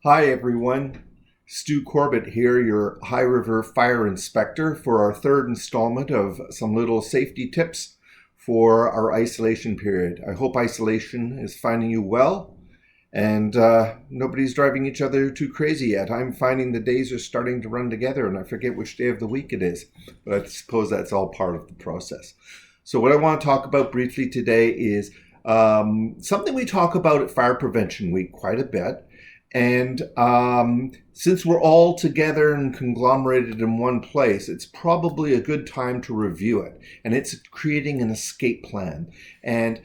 Hi everyone, Stu Corbett here, your High River Fire Inspector for our third installment of some little safety tips for our isolation period. I hope isolation is finding you well and nobody's driving each other too crazy yet. I'm finding the days are starting to run together and I forget which day of the week it is, but I suppose that's all part of the process. So what I want to talk about briefly today is something we talk about at Fire Prevention Week quite a bit. And since we're all together and conglomerated in one place, it's probably a good time to review it. And it's creating an escape plan. And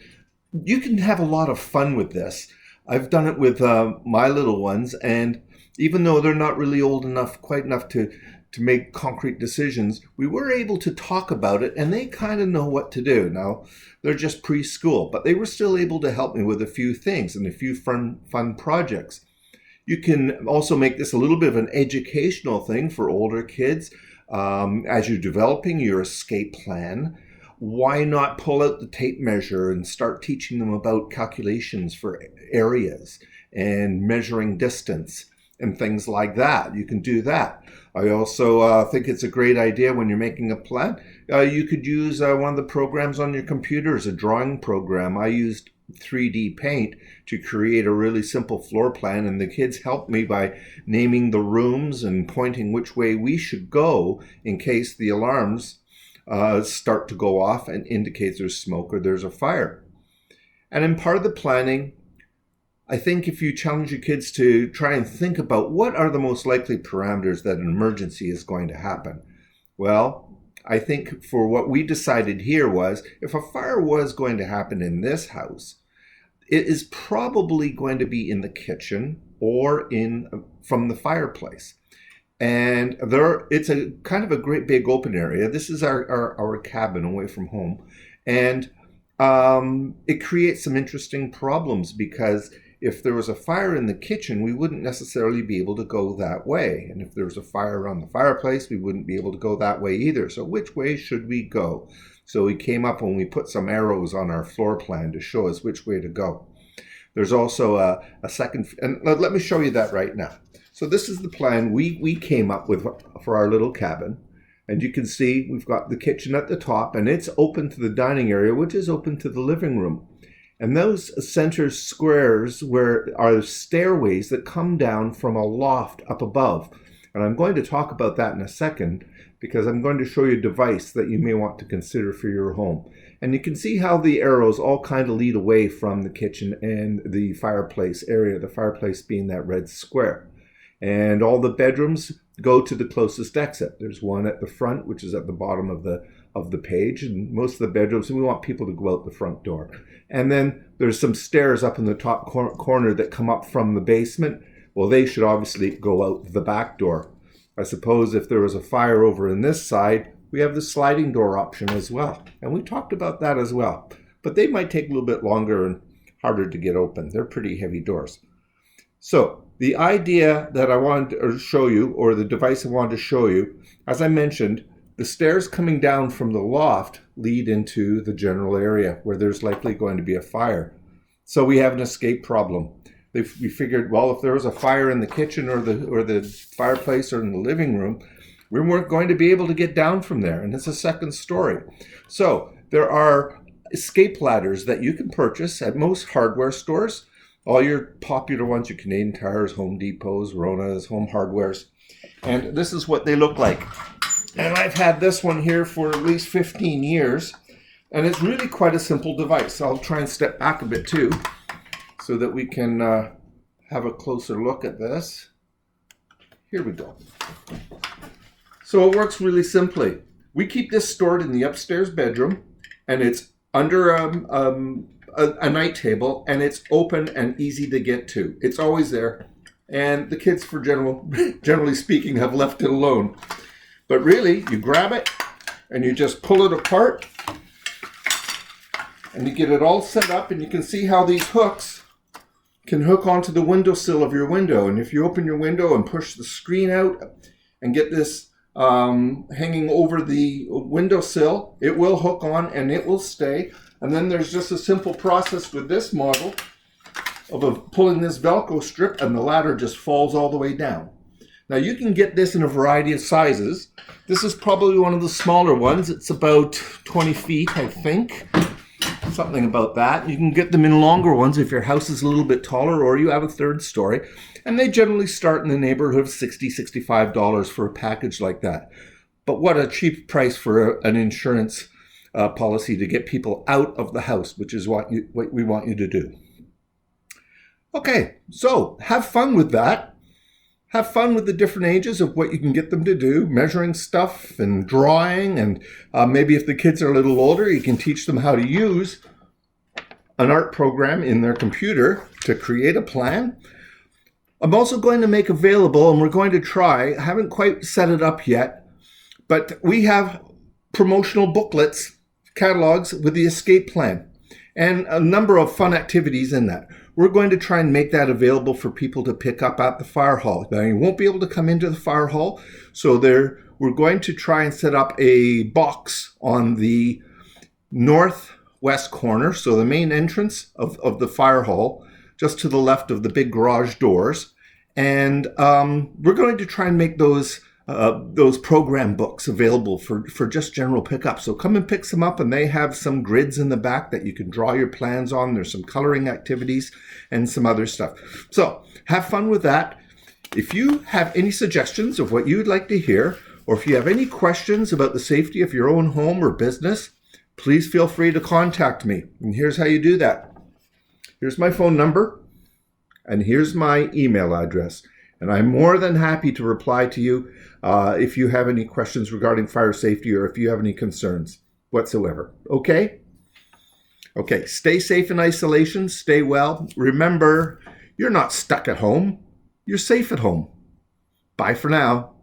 you can have a lot of fun with this. I've done it with my little ones. And even though they're not really old enough, quite enough to make concrete decisions, we were able to talk about it and they kind of know what to do. Now, they're just preschool, but they were still able to help me with a few things and a few fun projects. You can also make this a little bit of an educational thing for older kids. As you're developing your escape plan, why not pull out the tape measure and start teaching them about calculations for areas and measuring distance and things like that? You can do that. I also think it's a great idea when you're making a plan. You could use one of the programs on your computer as a drawing program. I used 3D Paint to create a really simple floor plan, and the kids helped me by naming the rooms and pointing which way we should go in case the alarms start to go off and indicate there's smoke or there's a fire. And in part of the planning, I think if you challenge your kids to try and think about what are the most likely parameters that an emergency is going to happen, well, I think for what we decided here was if a fire was going to happen in this house, it is probably going to be in the kitchen or from the fireplace. And it's a kind of a great big open area. This is our cabin away from home. And it creates some interesting problems because if there was a fire in the kitchen, we wouldn't necessarily be able to go that way. And if there was a fire around the fireplace, we wouldn't be able to go that way either. So which way should we go? So we came up and we put some arrows on our floor plan to show us which way to go. There's also a second, and let me show you that right now. So this is the plan we came up with for our little cabin. And you can see we've got the kitchen at the top and it's open to the dining area, which is open to the living room. And those center squares are stairways that come down from a loft up above. And I'm going to talk about that in a second because I'm going to show you a device that you may want to consider for your home. And you can see how the arrows all kind of lead away from the kitchen and the fireplace area, the fireplace being that red square. And all the bedrooms go to the closest exit. There's one at the front, which is at the bottom of the page, and most of the bedrooms, and we want people to go out the front door. And then there's some stairs up in the top corner that come up from the basement. Well, they should obviously go out the back door. I suppose if there was a fire over in this side, we have the sliding door option as well. And we talked about that as well. But they might take a little bit longer and harder to get open. They're pretty heavy doors. So the idea that I wanted to show you, or the device I wanted to show you, as I mentioned, the stairs coming down from the loft lead into the general area where there's likely going to be a fire. So we have an escape problem. We figured, well, if there was a fire in the kitchen or the fireplace or in the living room, we weren't going to be able to get down from there. And it's a second story. So there are escape ladders that you can purchase at most hardware stores. All your popular ones, your Canadian Tires, Home Depots, Rona's, Home Hardwares. And this is what they look like. And I've had this one here for at least 15 years. And it's really quite a simple device. I'll try and step back a bit too so that we can have a closer look at this. Here we go. So it works really simply. We keep this stored in the upstairs bedroom and it's under a night table and it's open and easy to get to. It's always there. And the kids, generally speaking, have left it alone. But really, you grab it and you just pull it apart and you get it all set up, and you can see how these hooks can hook onto the windowsill of your window. And if you open your window and push the screen out and get this hanging over the windowsill, it will hook on and it will stay. And then there's just a simple process with this model. of pulling this Velcro strip, and the ladder just falls all the way down. Now you can get this in a variety of sizes. This is probably one of the smaller ones. It's about 20 feet, I think. Something about that. You can get them in longer ones if your house is a little bit taller or you have a third story. And they generally start in the neighborhood of $60, $65 for a package like that. But what a cheap price for an insurance policy to get people out of the house, which is what we want you to do. Okay, so have fun with that. Have fun with the different ages of what you can get them to do, measuring stuff and drawing, and maybe if the kids are a little older, you can teach them how to use an art program in their computer to create a plan. I'm also going to make available, and we're going to try, I haven't quite set it up yet, but we have promotional booklets, catalogs with the escape plan, and a number of fun activities in that. We're going to try and make that available for people to pick up at the fire hall. Now, you won't be able to come into the fire hall, so we're going to try and set up a box on the northwest corner, so the main entrance of the fire hall, just to the left of the big garage doors. And we're going to try and make those program books available for just general pickup. So come and pick some up, and they have some grids in the back that you can draw your plans on. There's some coloring activities and some other stuff. So have fun with that. If you have any suggestions of what you'd like to hear, or if you have any questions about the safety of your own home or business, please feel free to contact me. And here's how you do that. Here's my phone number, and here's my email address. And I'm more than happy to reply to you if you have any questions regarding fire safety or if you have any concerns whatsoever. Okay? Okay, stay safe in isolation. Stay well. Remember, you're not stuck at home. You're safe at home. Bye for now.